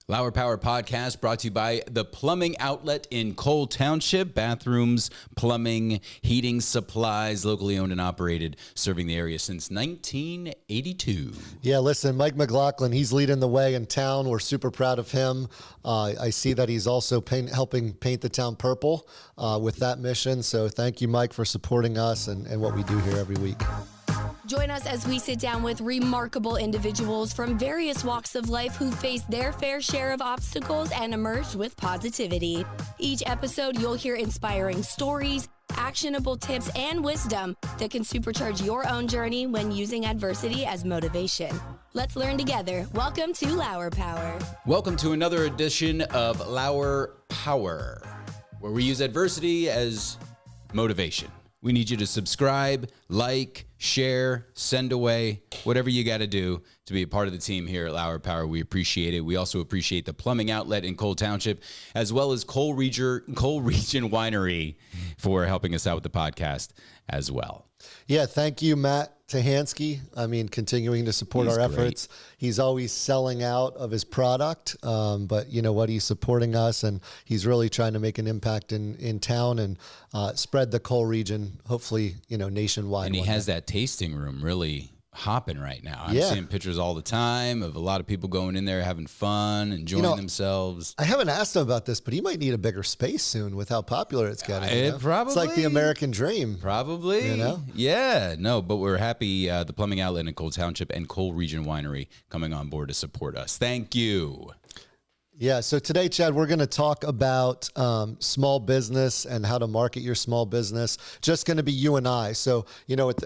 Lauer Power Podcast brought to you by the Plumbing Outlet in Cole Township. Bathrooms, plumbing, heating supplies, locally owned and operated, serving the area since 1982. Yeah, listen, Mike McLaughlin, he's leading the way in town. We're super proud of him. I see that he's also helping paint the town purple with that mission. So thank you, Mike, for supporting us and what we do here every week. Join us as we sit down with remarkable individuals from various walks of life who faced their fair share of obstacles and emerged with positivity. Each episode, you'll hear inspiring stories, actionable tips, and wisdom that can supercharge your own journey when using adversity as motivation. Let's learn together. Welcome to Lauer Power. Welcome to another edition of Lauer Power, where we use adversity as motivation. We need you to subscribe, like, share, send away, whatever you got to do to be a part of the team here at Lauer Power. We appreciate it. We also appreciate the Plumbing Outlet in Cole Township, as well as Cole Region Winery for helping us out with the podcast as well. Yeah, thank you, Matt Tahansky. Continuing to support our efforts. He's always selling out of his product, but you know what? He's supporting us, and he's really trying to make an impact in town and spread the Cole region, hopefully, nationwide. And he has that tasting room really hopping right now. I'm seeing pictures all the time of a lot of people going in there having fun, enjoying themselves. I haven't asked him about this, but he might need a bigger space soon with how popular it's getting. Probably. It's like the American dream. Probably. Yeah, no, but we're happy the Plumbing Outlet in Cole Township and Cole Region Winery coming on board to support us. Thank you. Yeah, so today, Chad, we're going to talk about small business and how to market your small business. Just going to be you and I. So,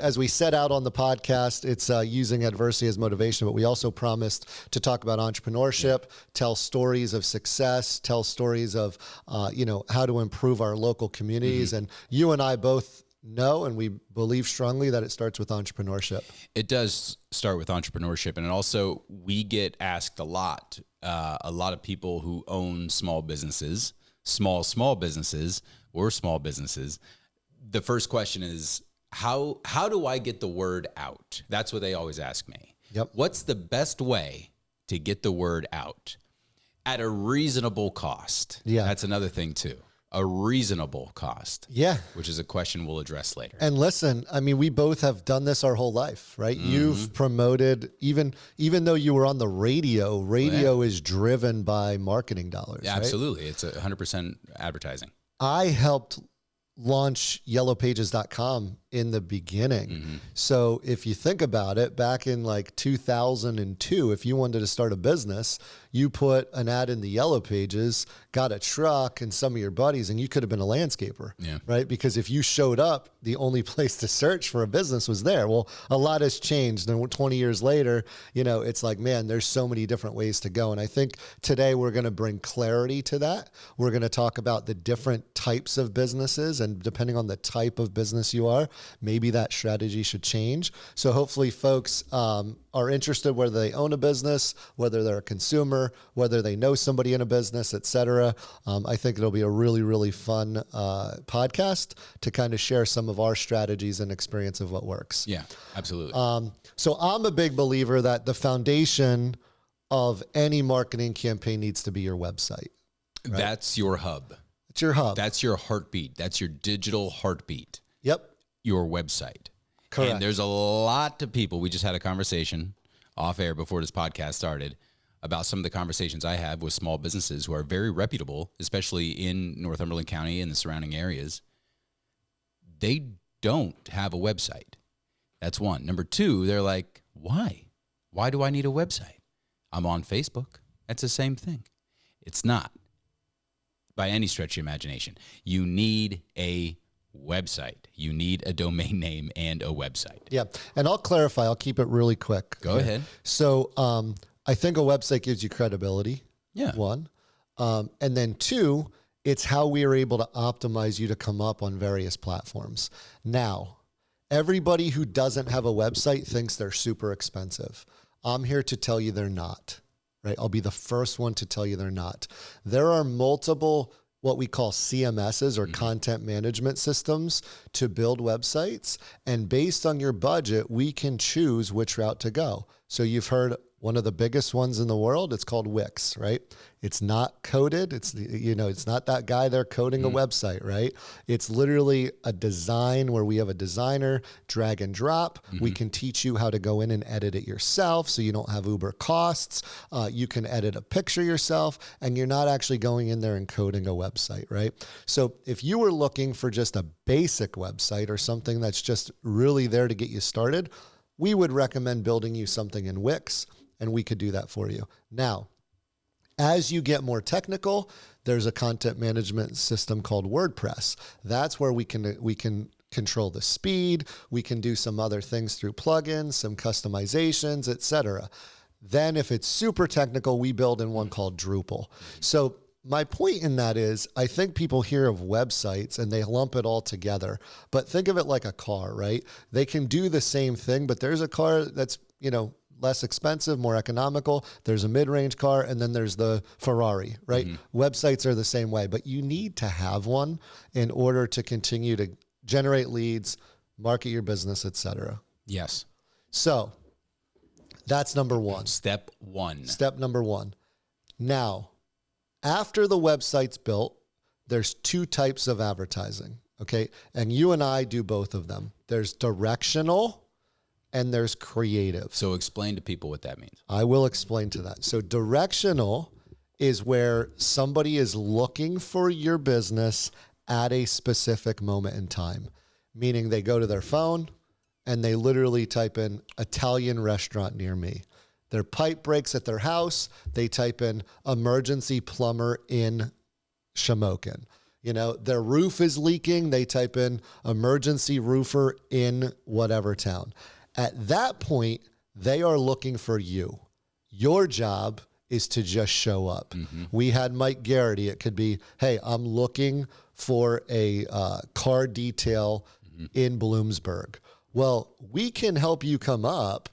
as we set out on the podcast, it's using adversity as motivation, but we also promised to talk about entrepreneurship, tell stories of success, tell stories of, how to improve our local communities. And you and I both know, and we believe strongly that it starts with entrepreneurship. It does start with entrepreneurship. And also we get asked a lot of people who own small businesses, small businesses or small businesses. The first question is, how do I get the word out? That's what they always ask me. Yep. What's the best way to get the word out at a reasonable cost? Yeah. That's another thing too. A reasonable cost. Yeah. Which is a question we'll address later. And listen, we both have done this our whole life, right? Mm-hmm. You've promoted, even though you were on the radio is driven by marketing dollars. Yeah, absolutely. Right? It's 100% advertising. I helped launch yellowpages.com in the beginning. Mm-hmm. So if you think about it, back in like 2002, if you wanted to start a business, you put an ad in the Yellow Pages, got a truck and some of your buddies, and you could have been a landscaper, right? Because if you showed up, the only place to search for a business was there. Well, a lot has changed. And 20 years later, it's like, man, there's so many different ways to go. And I think today we're going to bring clarity to that. We're going to talk about the different types of businesses, and depending on the type of business you are, maybe that strategy should change. So hopefully folks are interested, whether they own a business, whether they're a consumer, whether they know somebody in a business, etc. I think it'll be a really, really fun podcast to kind of share some of our strategies and experience of what works. Yeah, absolutely. So I'm a big believer that the foundation of any marketing campaign needs to be your website. Right? That's your hub. It's your hub. That's your heartbeat. That's your digital heartbeat. Yep. Your website. Correct. And there's a lot of people. We just had a conversation off air before this podcast started about some of the conversations I have with small businesses who are very reputable, especially in Northumberland County and the surrounding areas. They don't have a website. That's one. Number two, they're like, why? Why do I need a website? I'm on Facebook. That's the same thing. It's not by any stretch of imagination. You need a website. You need a domain name and a website. Yeah. And I'll clarify. I'll keep it really quick. Go ahead. So I think a website gives you credibility. Yeah. One. And then two, it's how we are able to optimize you to come up on various platforms. Now, everybody who doesn't have a website thinks they're super expensive. I'm here to tell you they're not, right? I'll be the first one to tell you they're not. There are multiple what we call CMSs or content management systems to build websites. And based on your budget, we can choose which route to go. So you've heard one of the biggest ones in the world. It's called Wix, right? It's not coded. It's not that guy there coding a website, right? It's literally a design where we have a designer, drag and drop. We can teach you how to go in and edit it yourself so you don't have Uber costs. You can edit a picture yourself, and you're not actually going in there and coding a website, right? So if you were looking for just a basic website or something that's just really there to get you started, we would recommend building you something in Wix, and we could do that for you. Now, as you get more technical, there's a content management system called WordPress. That's where we can control the speed. We can do some other things through plugins, some customizations, etc. Then if it's super technical, we build in one called Drupal. So my point in that is, I think people hear of websites and they lump it all together, but think of it like a car, right? They can do the same thing, but there's a car that's, less expensive, more economical. There's a mid-range car, and then there's the Ferrari, right? Websites are the same way, but you need to have one in order to continue to generate leads, market your business, etc. Yes. So that's number one. Step one. Step number one. Now, after the website's built, there's two types of advertising, okay? And you and I do both of them. There's directional and there's creative. So explain to people what that means. I will explain to that. So directional is where somebody is looking for your business at a specific moment in time, meaning they go to their phone and they literally type in Italian restaurant near me. Their pipe breaks at their house. They type in emergency plumber in Shamokin. Their roof is leaking. They type in emergency roofer in whatever town. At that point, they are looking for you. Your job is to just show up. We had Mike Garrity. It could be, hey, I'm looking for a car detail in Bloomsburg. Well, we can help you come up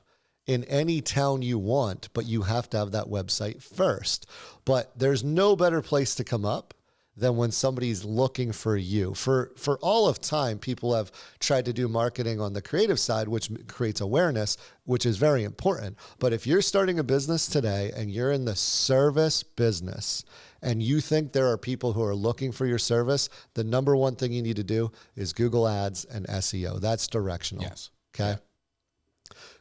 in any town you want, but you have to have that website first. But there's no better place to come up than when somebody's looking for you. For all of time, people have tried to do marketing on the creative side, which creates awareness, which is very important. But if you're starting a business today and you're in the service business and you think there are people who are looking for your service, the number one thing you need to do is Google Ads and SEO. That's directional. Yes. Okay. Yeah.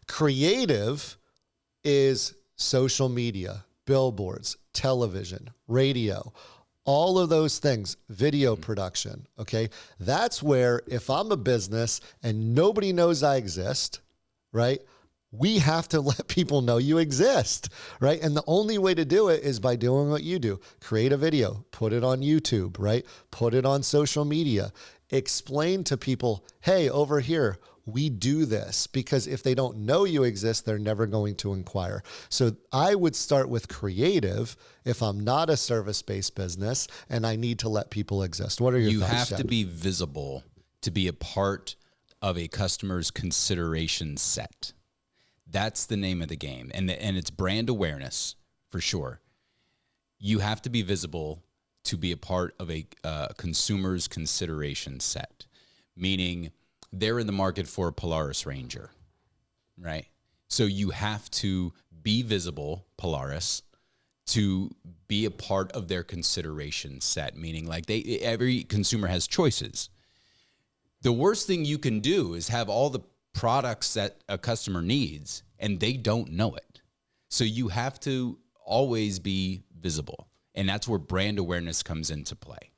Creative is social media, billboards, television, radio, all of those things, video production, okay? That's where if I'm a business and nobody knows I exist, right? We have to let people know you exist, right? And the only way to do it is by doing what you do. Create a video, put it on YouTube, right? Put it on social media. Explain to people, hey, over here, we do this, because if they don't know you exist, they're never going to inquire. So I would start with creative if I'm not a service-based business and I need to let people exist. What are your thoughts? You have to be visible to be a part of a customer's consideration set. That's the name of the game. And it's brand awareness for sure. You have to be visible to be a part of a consumer's consideration set, meaning they're in the market for a Polaris Ranger, right? So you have to be visible, Polaris, to be a part of their consideration set, meaning like every consumer has choices. The worst thing you can do is have all the products that a customer needs and they don't know it. So you have to always be visible. And that's where brand awareness comes into play.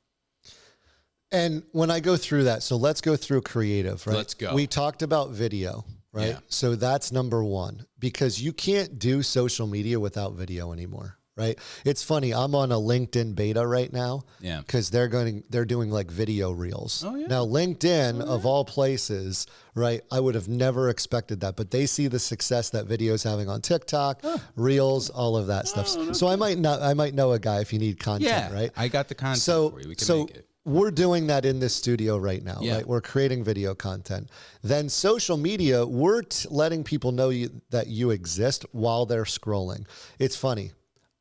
And when I go through that, so let's go through creative, right? Let's go. We talked about video, right? Yeah. So that's number one, because you can't do social media without video anymore, right? It's funny. I'm on a LinkedIn beta right now. Yeah. Because they're doing like video reels. Oh, yeah. Now, LinkedIn, of all places, right? I would have never expected that, but they see the success that video's having on TikTok, reels, all of that stuff. So I might know a guy if you need content, right? I got the content for you. We can make it. We're doing that in this studio right now, right? We're creating video content. Then social media, we're letting people know that you exist while they're scrolling. It's funny.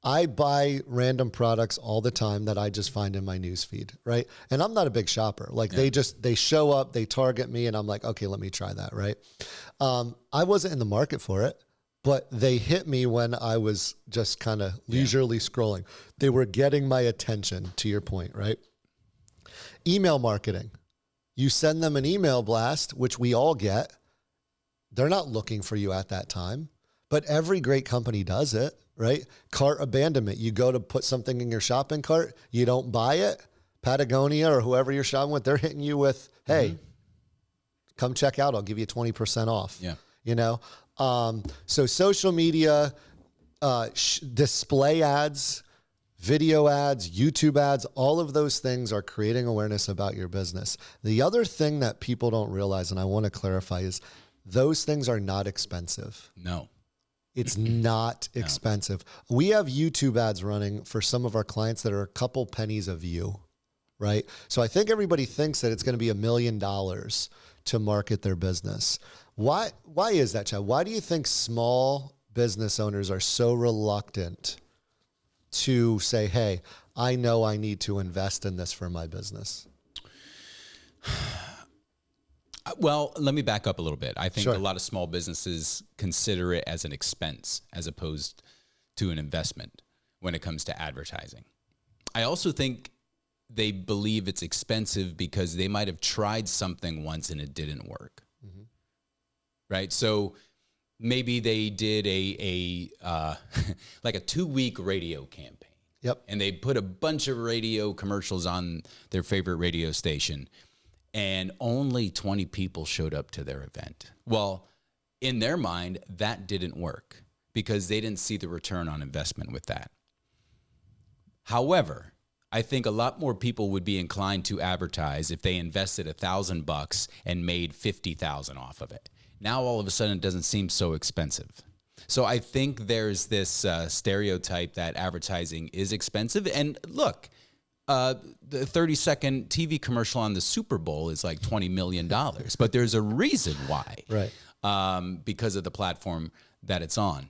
I buy random products all the time that I just find in my newsfeed, right? And I'm not a big shopper. Like they show up, they target me, and I'm like, okay, let me try that, right? I wasn't in the market for it. but they hit me when I was just kind of leisurely scrolling. They were getting my attention, to your point, right? Email marketing. You send them an email blast, which we all get. They're not looking for you at that time, but every great company does it, right? Cart abandonment. You go to put something in your shopping cart, you don't buy it. Patagonia or whoever you're shopping with, they're hitting you with, hey, come check out. I'll give you 20% off. Yeah. You know? So social media, display ads, video ads, YouTube ads, all of those things are creating awareness about your business. The other thing that people don't realize, and I want to clarify, is those things are not expensive. No. It's not expensive. We have YouTube ads running for some of our clients that are a couple pennies a view, right? So I think everybody thinks that it's going to be $1 million to market their business. Why is that, Chad? Why do you think small business owners are so reluctant to say, hey, I know I need to invest in this for my business? Well, let me back up a little bit. I think Sure. a lot of small businesses consider it as an expense as opposed to an investment when it comes to advertising. I also think they believe it's expensive because they might have tried something once and it didn't work. Mm-hmm. Right? So maybe they did a like a 2-week radio campaign. Yep. And they put a bunch of radio commercials on their favorite radio station, and only 20 people showed up to their event. Well, in their mind, that didn't work because they didn't see the return on investment with that. However, I think a lot more people would be inclined to advertise if they invested $1,000 and made $50,000 off of it. Now, all of a sudden, it doesn't seem so expensive. So I think there's this stereotype that advertising is expensive. And look, the 30-second TV commercial on the Super Bowl is like $20 million, but there's a reason why, Right. Because of the platform that it's on.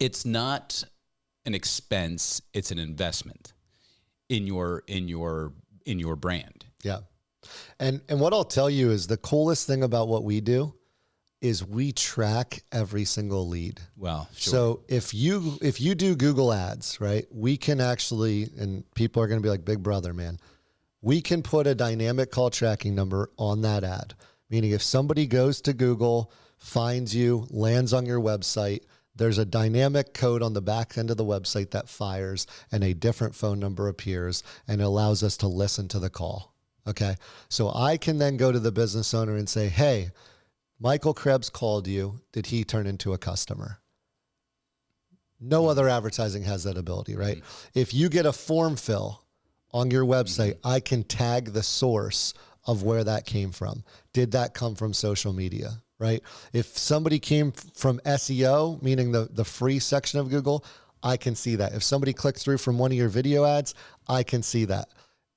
It's not an expense; it's an investment in your brand. Yeah. And what I'll tell you is the coolest thing about what we do is we track every single lead. Well, sure. So if you do Google ads, right, we can actually, and people are going to be like, big brother, man, we can put a dynamic call tracking number on that ad. Meaning if somebody goes to Google, finds you, lands on your website, there's a dynamic code on the back end of the website that fires and a different phone number appears and it allows us to listen to the call. Okay. So I can then go to the business owner and say, hey, Michael Krebs called you. Did he turn into a customer? No other advertising has that ability, right? Mm-hmm. If you get a form fill on your website, I can tag the source of where that came from. Did that come from social media, right? If somebody came from SEO, meaning the free section of Google, I can see that. If somebody clicked through from one of your video ads, I can see that.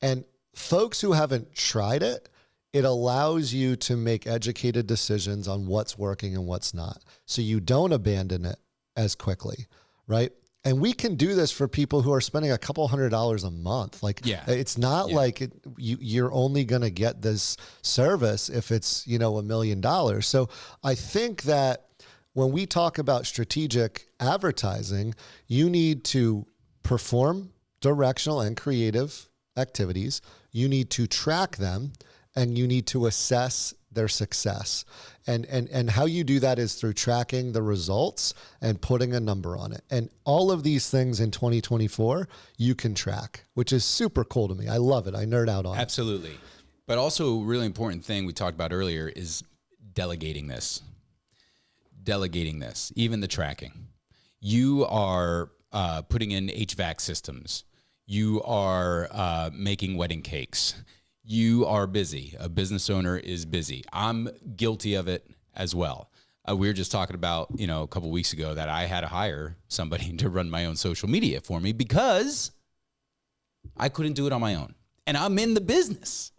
And folks who haven't tried it, it allows you to make educated decisions on what's working and what's not. So you don't abandon it as quickly, right? And we can do this for people who are spending a couple $100 a month. Like, it's not like you're only going to get this service if it's, $1 million. So I think that when we talk about strategic advertising, you need to perform directional and creative activities. You need to track them. And you need to assess their success. And how you do that is through tracking the results and putting a number on it. And all of these things in 2024, you can track, which is super cool to me. I love it. I nerd out on it. Absolutely. But also a really important thing we talked about earlier is delegating this. Even the tracking. You are putting in HVAC systems. You are making wedding cakes. You are busy. A business owner is busy. I'm guilty of it as well. We were just talking about, a couple of weeks ago that I had to hire somebody to run my own social media for me because I couldn't do it on my own. And I'm in the business.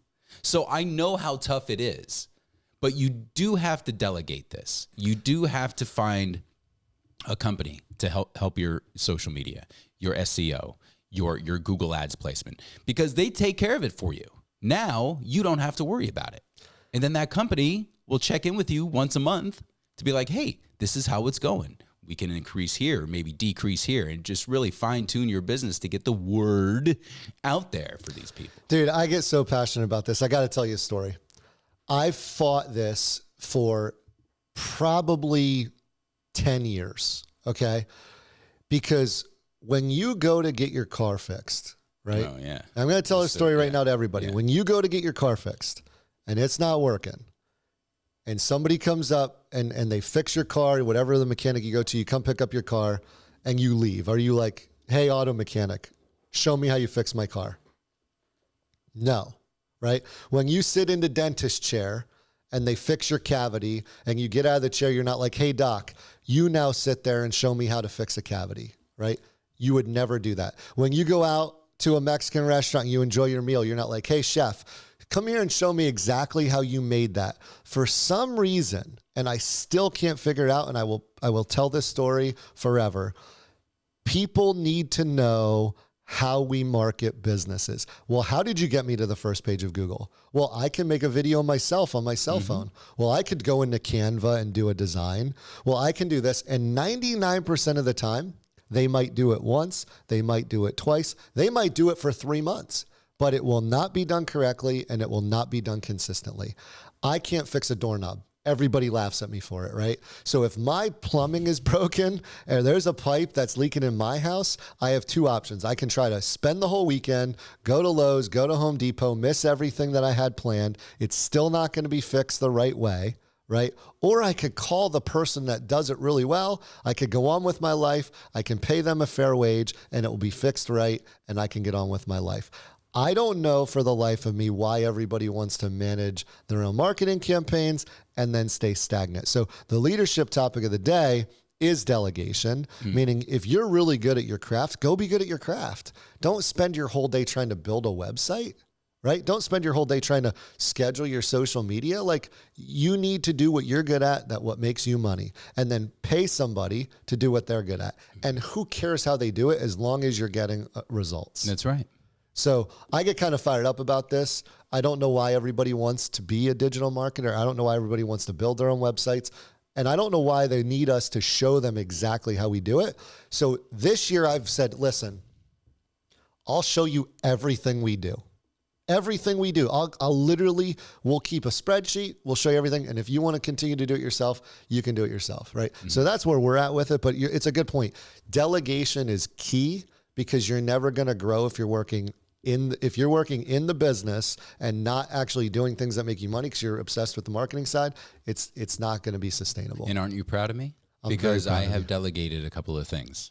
So I know how tough it is. But you do have to delegate this. You do have to find a company to help your social media, your SEO, your Google Ads placement, because they take care of it for you. Now you don't have to worry about it. And then that company will check in with you once a month to be like, hey, this is how it's going. We can increase here, maybe decrease here, and just really fine tune your business to get the word out there for these people. Dude, I get so passionate about this. I got to tell you a story. I've fought this for probably 10 years. Okay. Because when you go to get your car fixed, right? Oh, yeah. I'm going to tell a story right now to everybody. Yeah. When you go to get your car fixed and it's not working, and somebody comes up and they fix your car, whatever the mechanic you go to, you come pick up your car and you leave. Are you like, hey, auto mechanic, show me how you fix my car? No, right? When you sit in the dentist chair and they fix your cavity and you get out of the chair, you're not like, hey, doc, you now sit there and show me how to fix a cavity, right? You would never do that. When you go out to a Mexican restaurant and you enjoy your meal, you're not like, hey, chef, come here and show me exactly how you made that. For some reason, and I still can't figure it out, and I will tell this story forever, people need to know how we market businesses. Well, how did you get me to the first page of Google? Well, I can make a video myself on my cell phone. Well, I could go into Canva and do a design. Well, I can do this. And 99% of the time, they might do it once. They might do it twice. They might do it for 3 months. But it will not be done correctly and it will not be done consistently. I can't fix a doorknob. Everybody laughs at me for it, right? So if my plumbing is broken and there's a pipe that's leaking in my house, I have two options. I can try to spend the whole weekend, go to Lowe's, go to Home Depot, miss everything that I had planned. It's still not going to be fixed the right way, right? Or I could call the person that does it really well. I could go on with my life. I can pay them a fair wage and it will be fixed right and I can get on with my life. I don't know for the life of me why everybody wants to manage their own marketing campaigns and then stay stagnant. So the leadership topic of the day is delegation, meaning if you're really good at your craft, go be good at your craft. Don't spend your whole day trying to build a website, right? Don't spend your whole day trying to schedule your social media. Like, you need to do what you're good at, that what makes you money, and then pay somebody to do what they're good at. And who cares how they do it as long as you're getting results. That's right. So I get kind of fired up about this. I don't know why everybody wants to be a digital marketer. I don't know why everybody wants to build their own websites. And I don't know why they need us to show them exactly how we do it. So this year I've said, listen, I'll show you everything we do. Everything we do. We'll keep a spreadsheet. We'll show you everything. And if you want to continue to do it yourself, you can do it yourself, right? Mm-hmm. So that's where we're at with it. But it's a good point. Delegation is key because you're never going to grow if you're working in the business and not actually doing things that make you money because you're obsessed with the marketing side. It's not going to be sustainable. And aren't you proud of me? Because I have delegated a couple of things.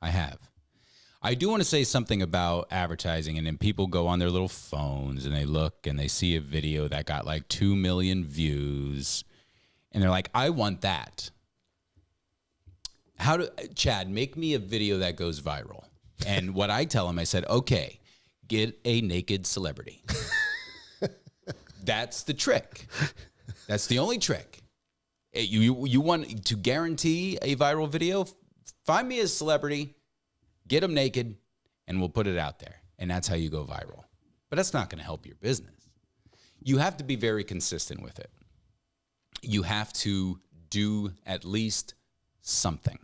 I have. I do want to say something about advertising, and then people go on their little phones and they look and they see a video that got like 2 million views and they're like, I want that. Chad, make me a video that goes viral. And what I tell them, I said, okay, get a naked celebrity. That's the trick. That's the only trick. You want to guarantee a viral video? Find me a celebrity, get them naked, and we'll put it out there. And that's how you go viral. But that's not going to help your business. You have to be very consistent with it. You have to do at least something.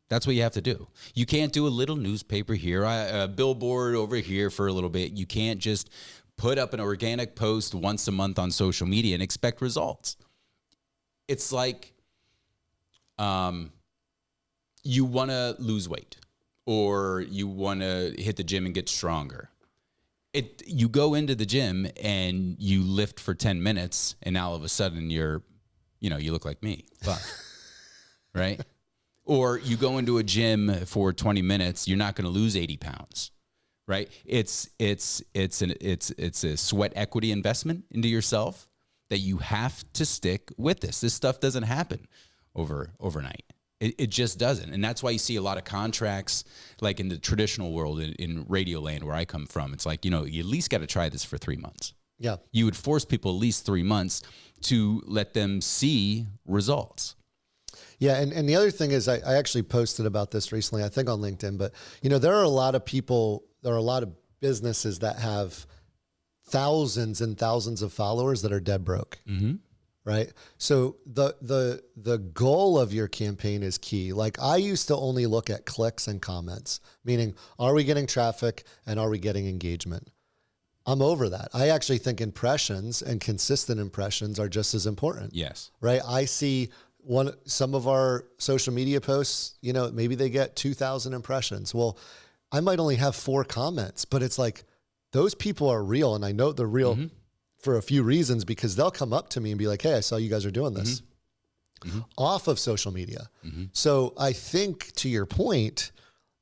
That's what you have to do. You can't do a little newspaper here, a billboard over here for a little bit. You can't just put up an organic post once a month on social media and expect results. It's like you want to lose weight or you want to hit the gym and get stronger. You go into the gym and you lift for 10 minutes and now all of a sudden you look like me, right? Or you go into a gym for 20 minutes, you're not going to lose 80 pounds, right? It's a sweat equity investment into yourself that you have to stick with this. This stuff doesn't happen overnight. It just doesn't. And that's why you see a lot of contracts, like in the traditional world, in radio land where I come from. It's like, you at least got to try this for 3 months. Yeah. You would force people at least 3 months to let them see results. Yeah, and the other thing is I actually posted about this recently, I think on LinkedIn, but there are a lot of businesses that have thousands and thousands of followers that are dead broke, right? So the goal of your campaign is key. Like I used to only look at clicks and comments, meaning are we getting traffic and are we getting engagement? I'm over that. I actually think impressions and consistent impressions are just as important. Yes. Right? I see some of our social media posts, you know, maybe they get 2,000 impressions. Well, I might only have 4 comments, but it's like those people are real, and I know they're real for a few reasons, because they'll come up to me and be like, hey, I saw you guys are doing this off of social media. So I think, to your point,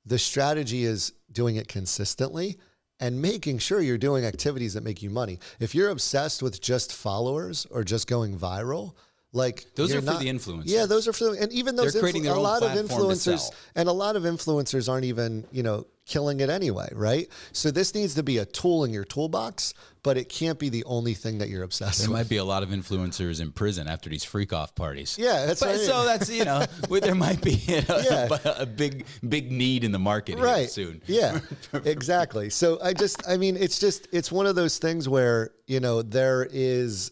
the strategy is doing it consistently and making sure you're doing activities that make you money. If you're obsessed with just followers or just going viral, like those are for the influencers. Yeah, those are for, and even those, they're creating their a own lot of platform to influencers, sell. and a lot of influencers aren't even, you know, killing it anyway, right? So this needs to be a tool in your toolbox, but it can't be the only thing that you're obsessed There with. might be a lot of influencers in prison after these freak off parties. Yeah, that's but what I mean. so that's, you know, there might be a big need in the market here Right. soon. Yeah, exactly. So it's one of those things where, you know, there is,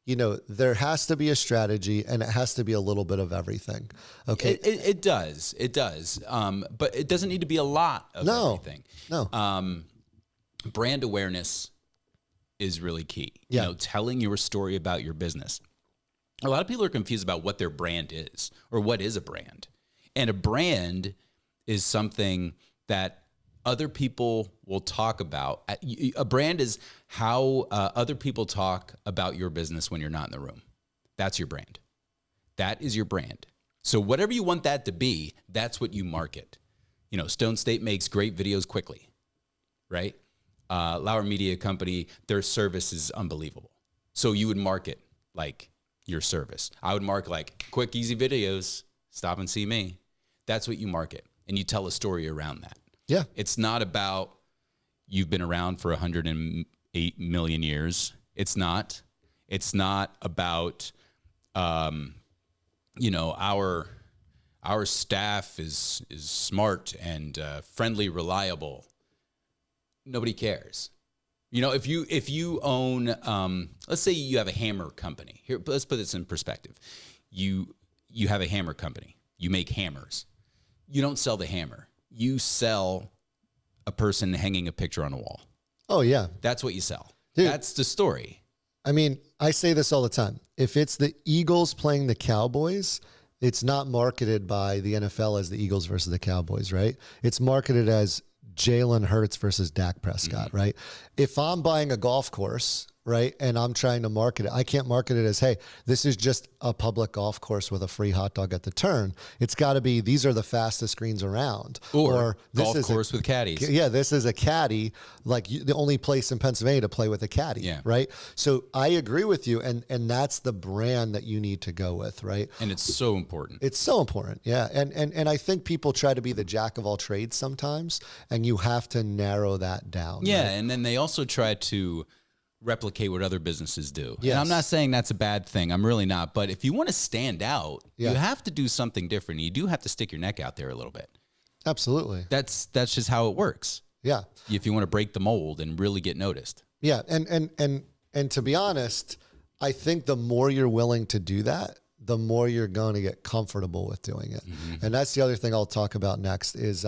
you know, there has to be a strategy and it has to be a little bit of everything. Okay. It does. But it doesn't need to be a lot of everything. No. Brand awareness is really key. Yeah. You know, telling your story about your business. A lot of people are confused about what their brand is or what is a brand. And a brand is something that other people will talk about. A brand is how other people talk about your business when you're not in the room. That's your brand. That is your brand. So whatever you want that to be, that's what you market. You know, Stone State makes great videos quickly, right? Lauer Media Company, their service is unbelievable. So you would market like your service. I would market like quick, easy videos, stop and see me. That's what you market. And you tell a story around that. Yeah. It's not about you've been around for 108 million years. It's not about, you know, our staff is smart and friendly, reliable. Nobody cares. You know, if you own, let's say you have a hammer company. Here, let's put this in perspective. You have a hammer company. You make hammers. You don't sell the hammer. You sell a person hanging a picture on a wall. Oh yeah. That's what you sell. Dude. That's the story. I mean, I say this all the time. If it's the Eagles playing the Cowboys, it's not marketed by the NFL as the Eagles versus the Cowboys, right? It's marketed as Jalen Hurts versus Dak Prescott, right? If I'm buying a golf course, right, and I'm trying to market it, I can't market it as, hey, this is just a public golf course with a free hot dog at the turn. It's got to be, these are the fastest greens around. Or this golf is course with caddies. Yeah, this is a caddy, like the only place in Pennsylvania to play with a caddy, right? So I agree with you, and that's the brand that you need to go with, right? And it's so important. It's so important, yeah. And I think people try to be the jack of all trades sometimes, and you have to narrow that down. Yeah, right? and then they also try to replicate what other businesses do. Yes. And I'm not saying that's a bad thing. I'm really not. But if you want to stand out, you have to do something different. You do have to stick your neck out there a little bit. Absolutely. That's just how it works. Yeah. If you want to break the mold and really get noticed. Yeah. And to be honest, I think the more you're willing to do that, the more you're going to get comfortable with doing it. And that's the other thing I'll talk about next is,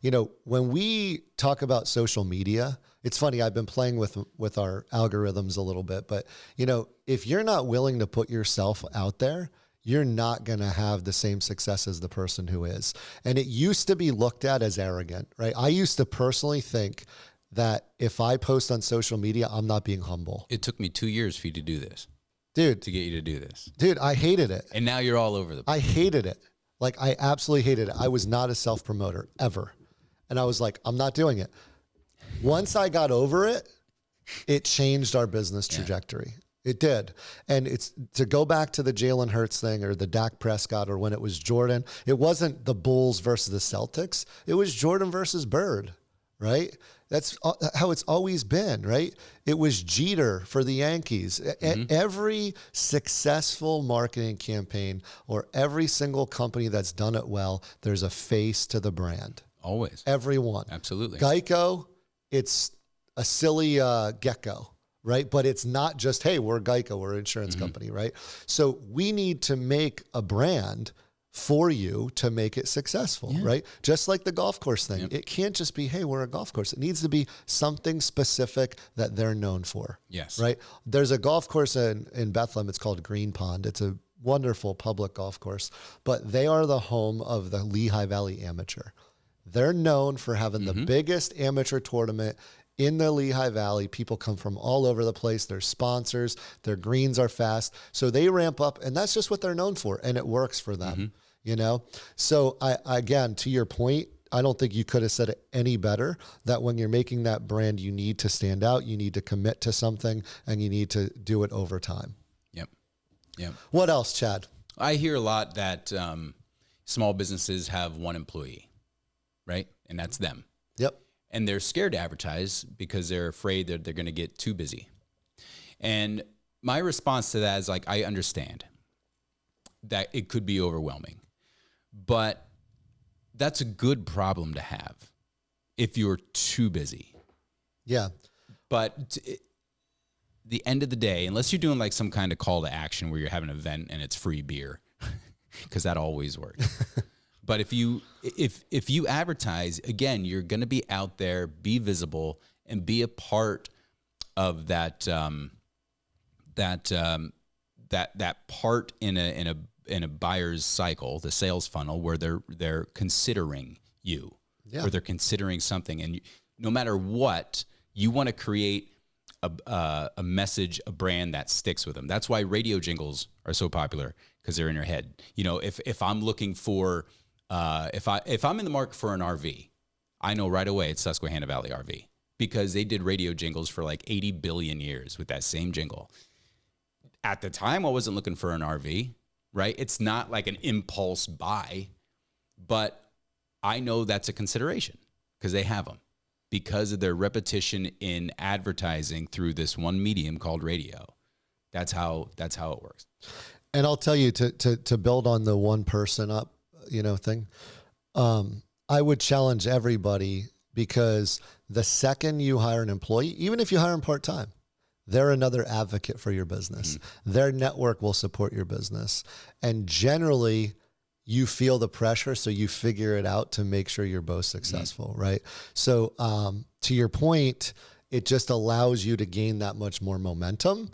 you know, when we talk about social media, it's funny, I've been playing with our algorithms a little bit, but you know, if you're not willing to put yourself out there, you're not going to have the same success as the person who is. And it used to be looked at as arrogant, right? I used to personally think that if I post on social media, I'm not being humble. It took me 2 years for you to do this. Dude, To get you to do this. dude, I hated it. And now you're all over the place. I hated it. Like, I absolutely hated it. I was not a self-promoter ever. And I was like, I'm not doing it. Once I got over it, it changed our business trajectory. It did. And it's to go back to the Jalen Hurts thing or the Dak Prescott or when it was Jordan, it wasn't the Bulls versus the Celtics. It was Jordan versus Bird, right? That's how it's always been, right? It was Jeter for the Yankees. Every successful marketing campaign or every single company that's done it well, there's a face to the brand. Always. Everyone. Absolutely. Geico, it's a silly gecko, right? But it's not just, hey, we're Geico, we're an insurance company, right? So we need to make a brand for you to make it successful, right? Just like the golf course thing. It can't just be, hey, we're a golf course. It needs to be something specific that they're known for. Yes. Right? There's a golf course in Bethlehem. It's called Green Pond. It's a wonderful public golf course, but they are the home of the Lehigh Valley Amateur. They're known for having the biggest amateur tournament in the Lehigh Valley. People come from all over the place. They're sponsors. Their greens are fast. So they ramp up, and that's just what they're known for, and it works for them, you know? So again, to your point, I don't think you could have said it any better, that when you're making that brand, you need to stand out, you need to commit to something, and you need to do it over time. Yep. What else, Chad? I hear a lot that small businesses have one employee, right? And that's them. Yep. And they're scared to advertise because they're afraid that they're going to get too busy. And my response to that is like, I understand that it could be overwhelming, but that's a good problem to have if you're too busy. Yeah. But the end of the day, unless you're doing like some kind of call to action where you're having an event and it's free beer, because that always works. But if you advertise, again, you're going to be out there, be visible, and be a part of that part in a buyer's cycle, the sales funnel, where they're considering you, or they're considering something, and no matter what, you want to create a message, a brand that sticks with them. That's why radio jingles are so popular, because they're in your head. You know, if I'm looking for, if I'm in the market for an RV, I know right away it's Susquehanna Valley RV, because they did radio jingles for like 80 billion years with that same jingle. At the time, I wasn't looking for an RV, right? It's not like an impulse buy, but I know that's a consideration because they have them, because of their repetition in advertising through this one medium called radio. That's how it works. And I'll tell you, to build on the one person up, thing, I would challenge everybody, because the second you hire an employee, even if you hire them part-time, they're another advocate for your business. Their network will support your business. And generally, you feel the pressure, so you figure it out to make sure you're both successful, right? So to your point, it just allows you to gain that much more momentum,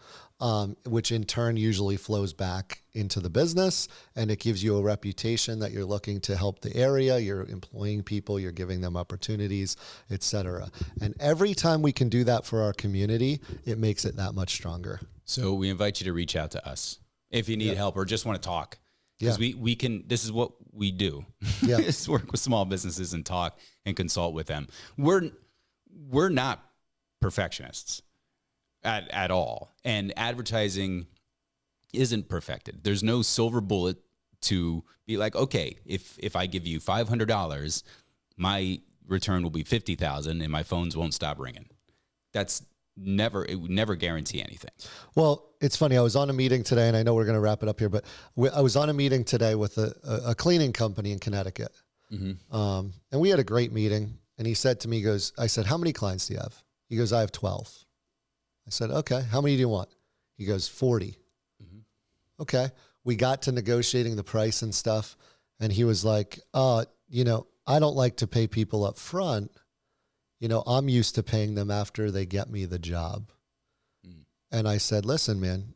which in turn usually flows back into the business, and it gives you a reputation that you're looking to help the area, you're employing people, you're giving them opportunities, et cetera. And every time we can do that for our community, it makes it that much stronger. So we invite you to reach out to us if you need help or just want to talk. Because we can, this is what we do, is work with small businesses and talk and consult with them. We're not perfectionists at all. And advertising isn't perfected. There's no silver bullet to be like, okay, if I give you $500, my return will be $50,000 and my phones won't stop ringing. It would never guarantee anything. Well, it's funny. I was on a meeting today, and I know we're going to wrap it up here, but I was on a meeting today with a cleaning company in Connecticut. And we had a great meeting. And he said to me, I said, how many clients do you have? He goes, I have 12. I said, okay, how many do you want? He goes, 40. Okay. We got to negotiating the price and stuff. And he was like, I don't like to pay people up front. I'm used to paying them after they get me the job. And I said, listen, man,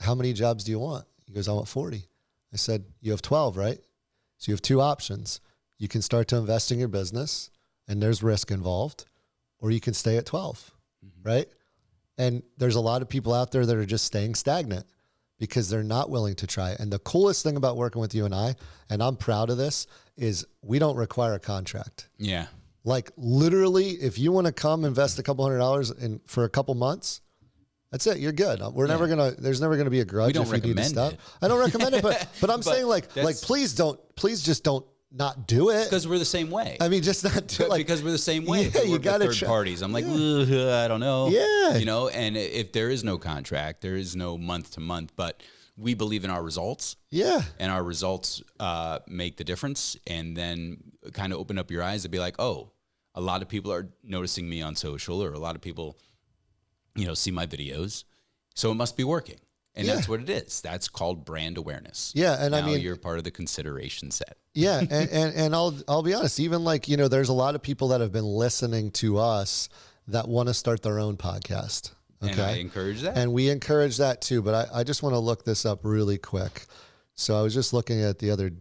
how many jobs do you want? He goes, I want 40. I said, you have 12, right? So you have two options. You can start to invest in your business, and there's risk involved, or you can stay at 12, right? And there's a lot of people out there that are just staying stagnant because they're not willing to try. And the coolest thing about working with you and I'm proud of this, is we don't require a contract. Yeah. Like literally, if you want to come invest a couple $100 for a couple months, that's it. You're good. There's never gonna be a grudge if you need to stop. I don't recommend it, but I'm saying please just don't not do it. Because we're the same way. I mean, just not do it. Because we're the same way. Yeah, you got to third parties. I'm like, I don't know. Yeah. And if there is no contract, there is no month to month, but we believe in our results. Yeah. And our results make the difference, and then kind of open up your eyes to be like, oh, a lot of people are noticing me on social, or a lot of people see my videos. So it must be working. And Yeah. that's what it is. That's called brand awareness. Yeah, and now I mean, you're part of the consideration set. Yeah, and I'll be honest, even like, there's a lot of people that have been listening to us that want to start their own podcast. Okay. And I encourage that. And we encourage that too, but I just want to look this up really quick. So I was just looking at it the other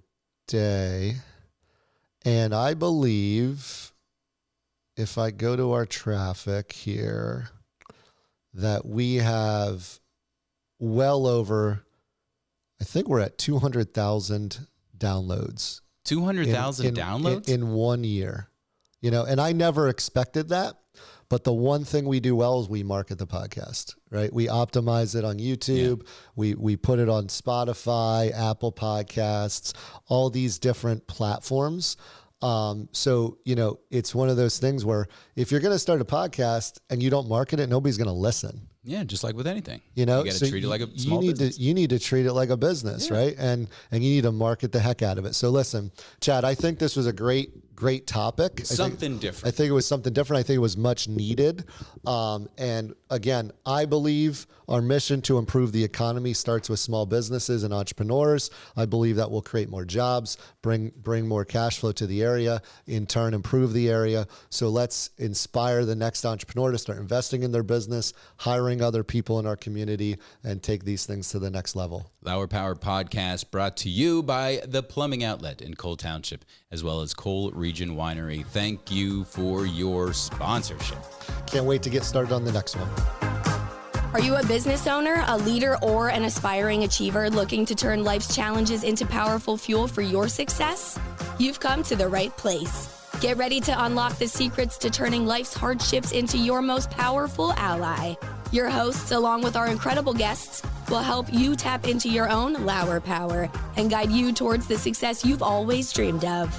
day, and I believe if I go to our traffic here, that we have well over, I think we're at 200,000 downloads. 200,000 downloads? In 1 year. And I never expected that. But the one thing we do well is we market the podcast, right? We optimize it on YouTube. Yeah. We put it on Spotify, Apple Podcasts, all these different platforms. So, it's one of those things where if you're going to start a podcast and you don't market it, nobody's going to listen. Yeah, just like with anything. You got to treat it like a small business. You need to treat it like a business, right? And you need to market the heck out of it. So listen, Chad, I think this was a great topic. Something different. I think it was something different. I think it was much needed. And again, I believe our mission to improve the economy starts with small businesses and entrepreneurs. I believe that will create more jobs, bring more cash flow to the area, in turn improve the area. So let's inspire the next entrepreneur to start investing in their business, hiring other people in our community, and take these things to the next level. Lauer Power Podcast brought to you by the Plumbing Outlet in Cole Township, as well as Cole Region Winery. Thank you for your sponsorship. Can't wait to get started on the next one. Are you a business owner, a leader, or an aspiring achiever looking to turn life's challenges into powerful fuel for your success? You've come to the right place. Get ready to unlock the secrets to turning life's hardships into your most powerful ally. Your hosts, along with our incredible guests, will help you tap into your own Lauer power and guide you towards the success you've always dreamed of.